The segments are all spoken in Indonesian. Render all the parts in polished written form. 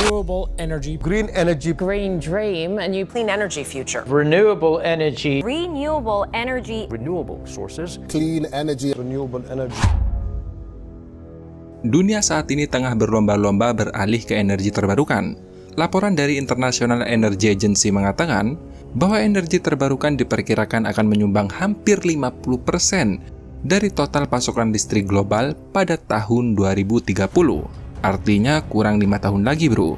renewable energy, green energy, green dream, a new clean energy future, renewable energy, renewable energy, renewable sources, clean energy, renewable energy. Dunia saat ini tengah berlomba-lomba beralih ke energi terbarukan. Laporan dari International Energy Agency mengatakan bahwa energi terbarukan diperkirakan akan menyumbang hampir 50% dari total pasokan listrik global pada tahun 2030. Artinya kurang 5 tahun lagi, bro.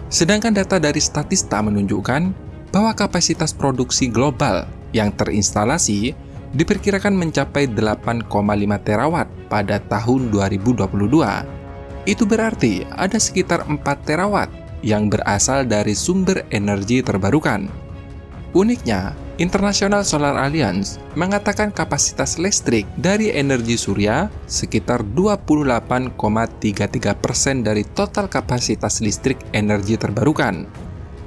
Sedangkan data dari Statista menunjukkan bahwa kapasitas produksi global yang terinstalasi diperkirakan mencapai 8,5 terawatt pada tahun 2022. Itu berarti ada sekitar 4 terawatt yang berasal dari sumber energi terbarukan. Uniknya, International Solar Alliance mengatakan kapasitas listrik dari energi surya sekitar 28,33% dari total kapasitas listrik energi terbarukan.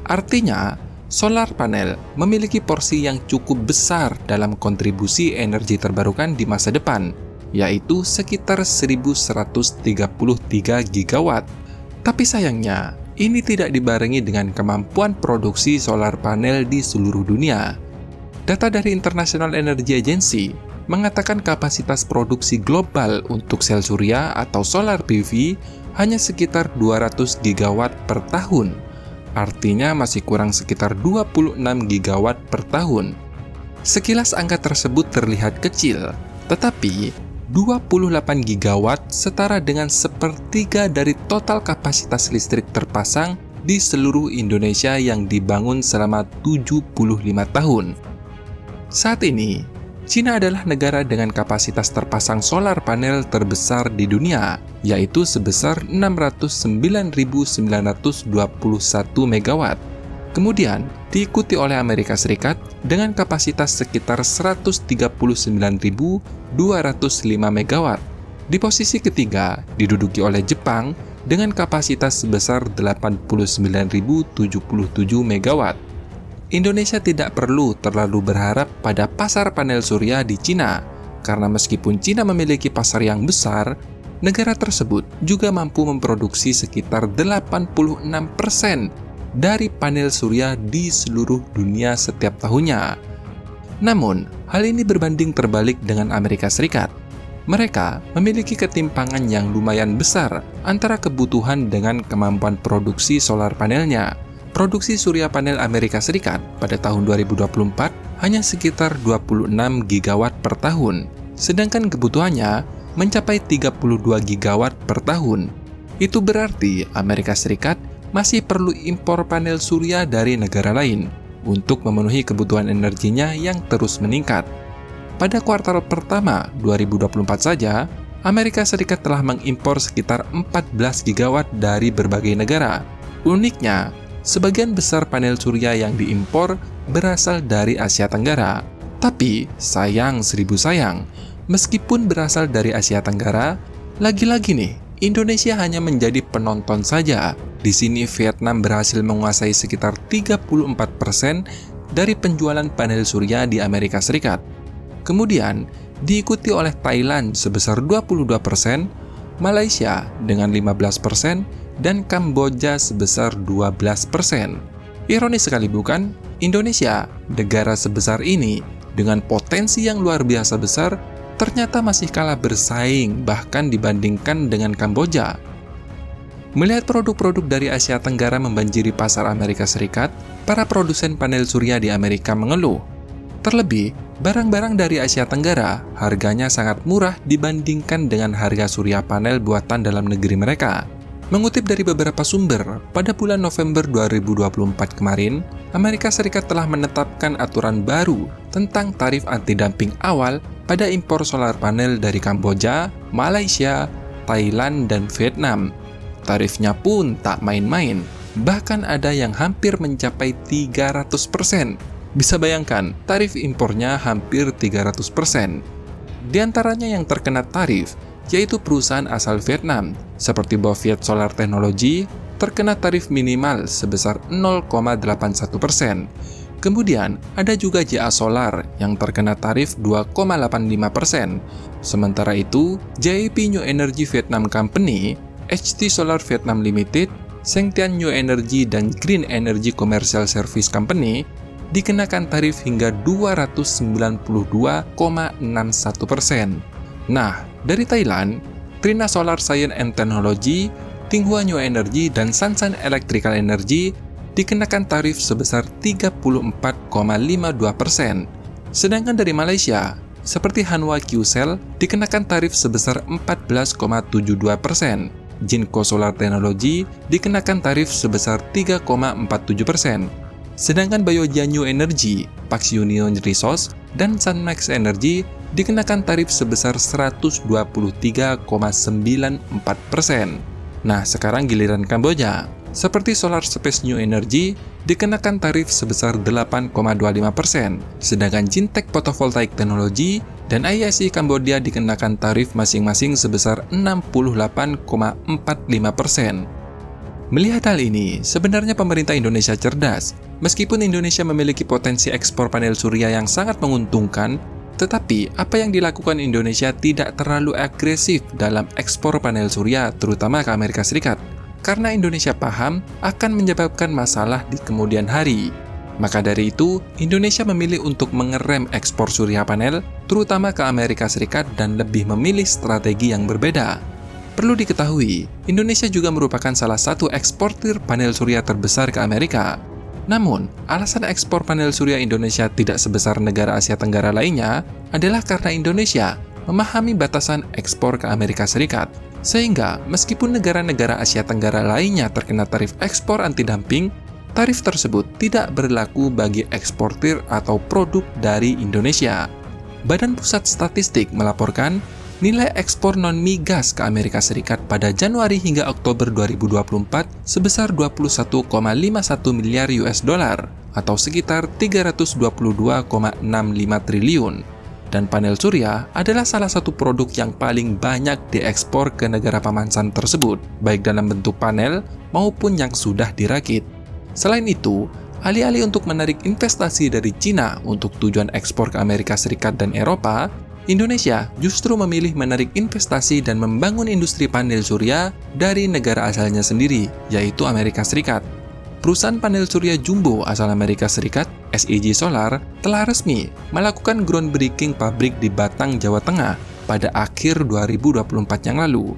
Artinya, solar panel memiliki porsi yang cukup besar dalam kontribusi energi terbarukan di masa depan, yaitu sekitar 1.133 gigawatt. Tapi sayangnya, ini tidak dibarengi dengan kemampuan produksi solar panel di seluruh dunia. Data dari International Energy Agency mengatakan kapasitas produksi global untuk sel surya atau solar PV hanya sekitar 200 gigawatt per tahun. Artinya masih kurang sekitar 26 gigawatt per tahun. Sekilas angka tersebut terlihat kecil, tetapi 28 gigawatt setara dengan sepertiga dari total kapasitas listrik terpasang di seluruh Indonesia yang dibangun selama 75 tahun. Saat ini, Cina adalah negara dengan kapasitas terpasang solar panel terbesar di dunia, yaitu sebesar 609.921 megawatt. Kemudian, diikuti oleh Amerika Serikat dengan kapasitas sekitar 139.205 megawatt. Di posisi ketiga, diduduki oleh Jepang dengan kapasitas sebesar 89.077 megawatt. Indonesia tidak perlu terlalu berharap pada pasar panel surya di Cina, karena meskipun Cina memiliki pasar yang besar, negara tersebut juga mampu memproduksi sekitar 86% dari panel surya di seluruh dunia setiap tahunnya. Namun, hal ini berbanding terbalik dengan Amerika Serikat. Mereka memiliki ketimpangan yang lumayan besar antara kebutuhan dengan kemampuan produksi solar panelnya. Produksi surya panel Amerika Serikat pada tahun 2024 hanya sekitar 26 gigawatt per tahun, sedangkan kebutuhannya mencapai 32 gigawatt per tahun. Itu berarti Amerika Serikat masih perlu impor panel surya dari negara lain untuk memenuhi kebutuhan energinya yang terus meningkat. Pada kuartal pertama 2024 saja, Amerika Serikat telah mengimpor sekitar 14 gigawatt dari berbagai negara. Uniknya, sebagian besar panel surya yang diimpor berasal dari Asia Tenggara. Tapi, sayang seribu sayang, meskipun berasal dari Asia Tenggara, lagi-lagi nih, Indonesia hanya menjadi penonton saja. Di sini Vietnam berhasil menguasai sekitar 34% dari penjualan panel surya di Amerika Serikat. Kemudian, diikuti oleh Thailand sebesar 22%, Malaysia dengan 15%, dan Kamboja sebesar 12%. Ironis sekali bukan? Indonesia, negara sebesar ini, dengan potensi yang luar biasa besar, ternyata masih kalah bersaing bahkan dibandingkan dengan Kamboja. Melihat produk-produk dari Asia Tenggara membanjiri pasar Amerika Serikat, para produsen panel surya di Amerika mengeluh. Terlebih, barang-barang dari Asia Tenggara harganya sangat murah dibandingkan dengan harga surya panel buatan dalam negeri mereka. Mengutip dari beberapa sumber, pada bulan November 2024 kemarin, Amerika Serikat telah menetapkan aturan baru tentang tarif anti-dumping awal pada impor solar panel dari Kamboja, Malaysia, Thailand, dan Vietnam. Tarifnya pun tak main-main, bahkan ada yang hampir mencapai 300%. Bisa bayangkan, tarif impornya hampir 300%. Di antaranya yang terkena tarif, yaitu perusahaan asal Vietnam, seperti Boviet Solar Technology, terkena tarif minimal sebesar 0,81%. Kemudian, ada juga JA Solar yang terkena tarif 2,85%. Sementara itu, JIP New Energy Vietnam Company, HT Solar Vietnam Limited, Sengtian New Energy dan Green Energy Commercial Service Company dikenakan tarif hingga 292,61%. Nah, dari Thailand, Trina Solar Science and Technology, Tinghua New Energy, dan Sansan Electrical Energy dikenakan tarif sebesar 34,52%. Sedangkan dari Malaysia, seperti Hanwha Qcell dikenakan tarif sebesar 14,72%. Jinko Solar Technology dikenakan tarif sebesar 3,47%. Sedangkan Bioja New Energy, Pax Union Resource, dan Sunmax Energy dikenakan tarif sebesar 123,94%. Nah, sekarang giliran Kamboja. Seperti Solar Space New Energy dikenakan tarif sebesar 8,25%, sedangkan Jintek Photovoltaic Technology dan ISC Kamboja dikenakan tarif masing-masing sebesar 68,45%. Melihat hal ini, sebenarnya pemerintah Indonesia cerdas. Meskipun Indonesia memiliki potensi ekspor panel surya yang sangat menguntungkan, tetapi apa yang dilakukan Indonesia tidak terlalu agresif dalam ekspor panel surya, terutama ke Amerika Serikat. Karena Indonesia paham akan menyebabkan masalah di kemudian hari. Maka dari itu, Indonesia memilih untuk mengerem ekspor surya panel, terutama ke Amerika Serikat, dan lebih memilih strategi yang berbeda. Perlu diketahui, Indonesia juga merupakan salah satu eksportir panel surya terbesar ke Amerika. Namun, alasan ekspor panel surya Indonesia tidak sebesar negara Asia Tenggara lainnya adalah karena Indonesia memahami batasan ekspor ke Amerika Serikat. Sehingga, meskipun negara-negara Asia Tenggara lainnya terkena tarif ekspor anti-dumping, tarif tersebut tidak berlaku bagi eksportir atau produk dari Indonesia. Badan Pusat Statistik melaporkan nilai ekspor non-migas ke Amerika Serikat pada Januari hingga Oktober 2024 sebesar 21,51 miliar US dollar atau sekitar 322,65 triliun. Dan panel surya adalah salah satu produk yang paling banyak diekspor ke negara pamansan tersebut, baik dalam bentuk panel maupun yang sudah dirakit. Selain itu, alih-alih untuk menarik investasi dari Cina untuk tujuan ekspor ke Amerika Serikat dan Eropa, Indonesia justru memilih menarik investasi dan membangun industri panel surya dari negara asalnya sendiri, yaitu Amerika Serikat. Perusahaan panel surya jumbo asal Amerika Serikat, SEG Solar, telah resmi melakukan groundbreaking pabrik di Batang, Jawa Tengah pada akhir 2024 yang lalu.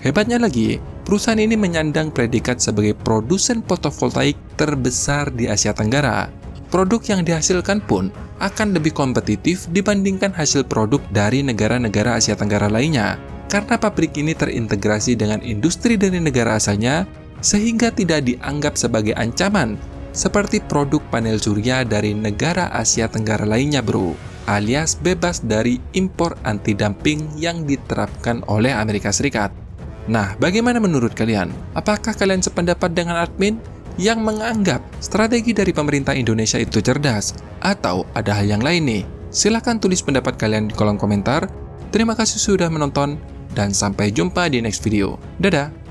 Hebatnya lagi, perusahaan ini menyandang predikat sebagai produsen fotovoltaik terbesar di Asia Tenggara. Produk yang dihasilkan pun akan lebih kompetitif dibandingkan hasil produk dari negara-negara Asia Tenggara lainnya, karena pabrik ini terintegrasi dengan industri dari negara asalnya, sehingga tidak dianggap sebagai ancaman seperti produk panel surya dari negara Asia Tenggara lainnya, bro, alias bebas dari impor anti-dumping yang diterapkan oleh Amerika Serikat. Nah, bagaimana menurut kalian? Apakah kalian sependapat dengan admin yang menganggap strategi dari pemerintah Indonesia itu cerdas? Atau ada hal yang lain nih? Silahkan tulis pendapat kalian di kolom komentar. Terima kasih sudah menonton, dan sampai jumpa di next video. Dadah!